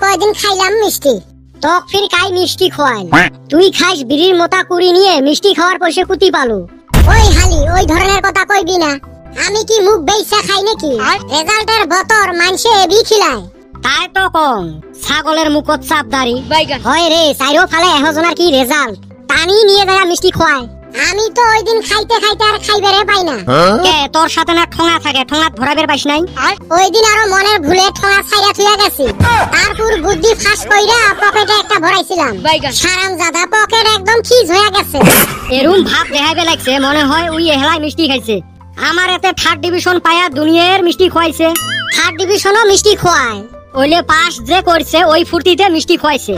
কয়দিন খাইলাম মিষ্টি, তক ফির কাই মিষ্টি খোয়াল। তুই খাইস বিড়ির মোতা কুড়ি নিয়ে মিষ্টি খাওয়ার পয়সা কুতি পালো। ওই হালি ওই ধরনের কথা কইবি না। আমি কি মুখ বেইসা খাই নাকি? রেজাল্টের বতর মানসে এবি খিলায়। তাই তো কম ছাগলের মুখত চাপদারি হয় রে। চাইরো ফালে এহজনার কি রেজাল্ট টানি নিয়ে যায় মিষ্টি খোয়ায়। আমি তো ওই দিন খাইতে খাইতে আর খাইবারে পাই না। কে তোর সাথে না ঠোঙা থাকে, ঠোঙাত ভরাবের পাইস নাই? ওই দিন আরো মনের ভুলে ঠোঙা ছাইরা থুইয়া গেছি। তারপর বুদ্ধি ফাঁস কইরা পকেটে একটা ভরাইছিলাম। হারামজাদা পকেট একদম খিজ হয়ে গেছে। এরুম ভাব দেখাইবে লাগছে মনে হয় ওই এহলাই মিষ্টি খাইছে। আমার এতে থার্ড ডিভিশন পায়া দুনিয়ার মিষ্টি খোয়াইছে। থার্ড ডিভিশনও মিষ্টি খোয়ায়। ওইলে পাস যে করছে ওই ফুর্তিতে মিষ্টি খোয়াইছে।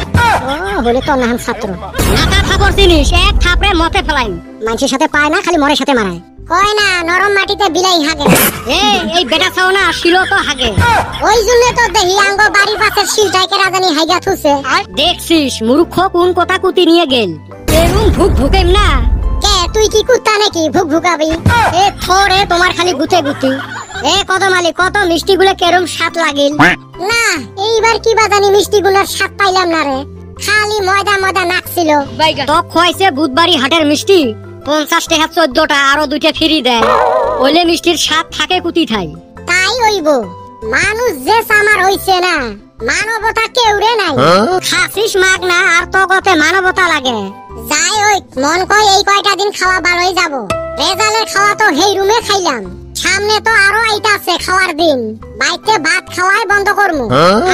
ও বলে তো নাহান ছাত্র নাটা থাপড় জিনিস এক থাপড়ে মতে ফেলাই। মানুষের সাথে পায় না, খালি মরের সাথে মারায়। কয় না নরম মাটিতে বিলাই হাগে। এই বেটা ছাও না শিলো তো হাগে। ওই জন্য তো দেহি আঙ্গ বাড়ির পাশে শিলটাকে রাজানি হাইগা থুছে। দেখছিস মূর্খ কোন কথা কুতি নিয়ে গেল। এরুম ভুক ভুকেম না। কে তুই কি কুত্তা নাকি ভুক ভুকাবি? এ থরে তোমার খালি গুতে গুতি। এ কদম আলী কত মিষ্টি গুলো কেরম স্বাদ লাগিল না। এইবার কি বাজানি মিষ্টি গুলোর স্বাদ পাইলাম না রে। খালি ময়দা ময়দা নাকছিল। তো খোয়াইছে বুধবাড়ি হাটের মিষ্টি 50 টাকা 14টা আরো 2টা ফ্রি দেয়। ওলে মিষ্টির স্বাদ থাকে কুতি থাই। তাই হইব মানুষ যে সামার হইছে না, মানবতা কেউরে নাই। খাসিস মাগ না আর তো কতে মানবতা লাগে। যাই ওই মন কই এই কয়টা দিন খাওয়া ভালোই যাব। রেজালের খাওয়া তো হেই রুমে খাইলাম। সামনে তো আরো আইতাছে খাওয়ার দিন। বাইতে ভাত খাওয়াই বন্ধ করমু।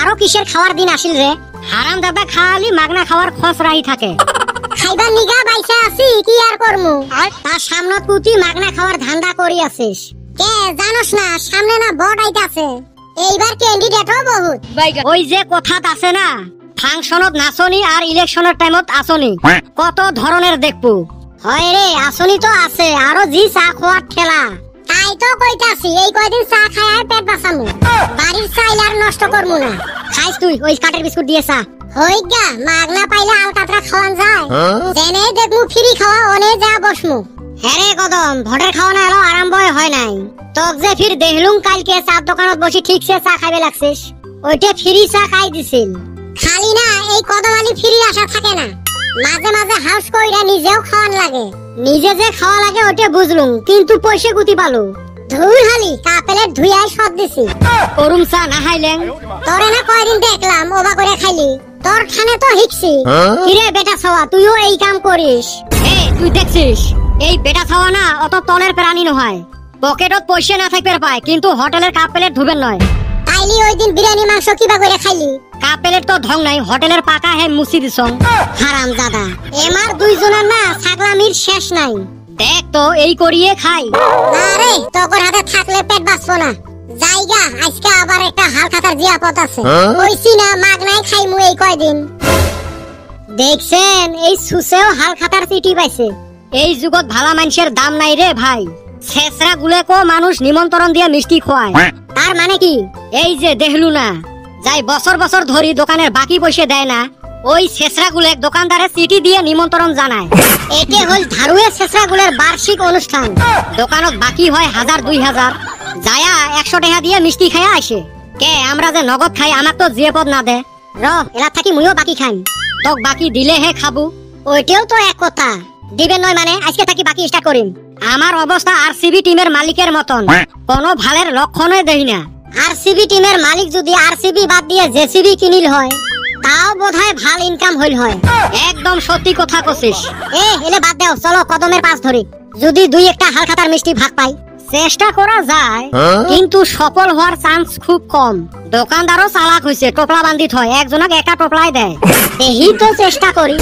আরো কিসের খাওয়ার দিন আসিল রে? হারাম দাদা খালি মাগনা খাওয়ার খসরাই থাকে। খাইবার নিগা বাইসা আছি কি আর করমু। তার সামনে কুতি মাগনা খাওয়ার ধান্দা করি আছিস। কে জানোস না সামনে না ভোট আইতাছে। এইবার ক্যান্ডিডেটও বহুত। ওই যে কথাত আছে না ফাংশনত নাচনি আর ইলেকশনের টাইমত আসনি। কত ধরনের দেখবো। হয় রে আসনি তো আছে আরো জি চা খোয়ার ঠেলা। তাই তো কইতাছি এই কয়দিন চা খায় পেট বাঁচামু। বাড়ির চাইল আর নষ্ট করমু না। খাইস তুই ওই কাঠের বিস্কুট দিয়ে চা। হই গা মাগনা পাইলে আলকাতরা খাওয়ান যায়। জেনে দেখমু ফ্রি খাওয়া অনে যা বসমু। হ্যারে কদম ভোটের খাওয়ানো এলো আরম্ভ হয় নাই। তক যে ফির দেখলুম কালকে চার দোকানত বসে ঠিকছে চা খাইবে লাগছিস। ওইটা ফ্রি চা খাই দিছিল। খালি না এই কদম আলী ফ্রি আশা থাকে না। মাঝে মাঝে হাউস কইরা নিজেও খাওয়ান লাগে। নিজে যে খাওয়া লাগে ওটা বুঝলুম কিন্তু পয়সা গুতি পালো। ধুই হালি কাপেলের ধুইয়াই সব দিছি। করুম চা না খাইলেন তোরে না কয়দিন দেখলাম ওবা করে খাইলি। তোর খানে তো হিকছি। কিরে বেটা ছাওয়া তুইও এই কাম করিস? তুই দেখছিস এই বেটা ছাওয়া না অত তলের প্রাণী নয়। পকেটত পয়সা না থাকবে পায় কিন্তু হোটেলের কাপ প্লেট ধুবেন নয়। তাইলি ওই দিন বিরিয়ানি মাংস কিবা করে খাইলি? কাপ প্লেট তো ঢং নাই হোটেলের পাকা হে মুছি দিছং। হারাম দাদা এমার দুইজনের না ছাগলামির শেষ নাই। দেখ তো এই করিয়ে খাই। আরে তোর হাতে থাকলে পেট বাঁচবো না। জায়গা আজকে আবার একটা হালখাতার জিয়াপত আছে। কইছি না মাগনাই খাইমু এই কয়দিন। দেখছেন এই সুসেও হালখাতার চিঠি পাইছে। এই যুগত ভালা মানুষের দাম নাই রে ভাই। ছেসরা গুলেকো মানুষ নিমন্ত্রণ দিয়ে মিষ্টি খোয়ায়। তার মানে কি এই যে দেখলু না যাই বছর বছর ধরি দোকানের বাকি পয়সা দেয় না ওই ছেসরা গুলেক দোকানদারে চিঠি দিয়ে নিমন্ত্রণ জানায়। এতে হল ধারুয়ে ছেসরা গুলের বার্ষিক অনুষ্ঠান। দোকানত বাকি হয় 1000-2000 যায়া 100 টাকা দিয়ে মিষ্টি খায়া আসে। কে আমরা যে নগদ খাই আমার তো জিয়েপদ না দে। র এলা থাকি মুইও বাকি খাইম। তক বাকি দিলে হে খাবো। ওইটাও তো এক কথা। দিবেন নয় মানে আজকে থাকি বাকি স্টার্ট করিম। আমার অবস্থা আরসিবি টিমের মালিকের মতন কোনো ভালের লক্ষণই দেই না। আরসিবি টিমের মালিক যদি আরসিবি বাদ দিয়ে জেসিবি কিনিল হয় তাও বোধহয় ভাল ইনকাম হইল হয়। একদম সত্যি কথা কছিস। এলে বাদ দাও চলো কদমের পাশ ধরি। যদি দুই একটা হালখাতার মিষ্টি ভাগ পাই চেষ্টা করা যায় কিন্তু সফল হওয়ার চান্স খুব কম। দোকানদারও চালাক হইছে টোপলা বান্ধিত হয় একজনক একটা টোপলাই দেয়। এই তো চেষ্টা করি।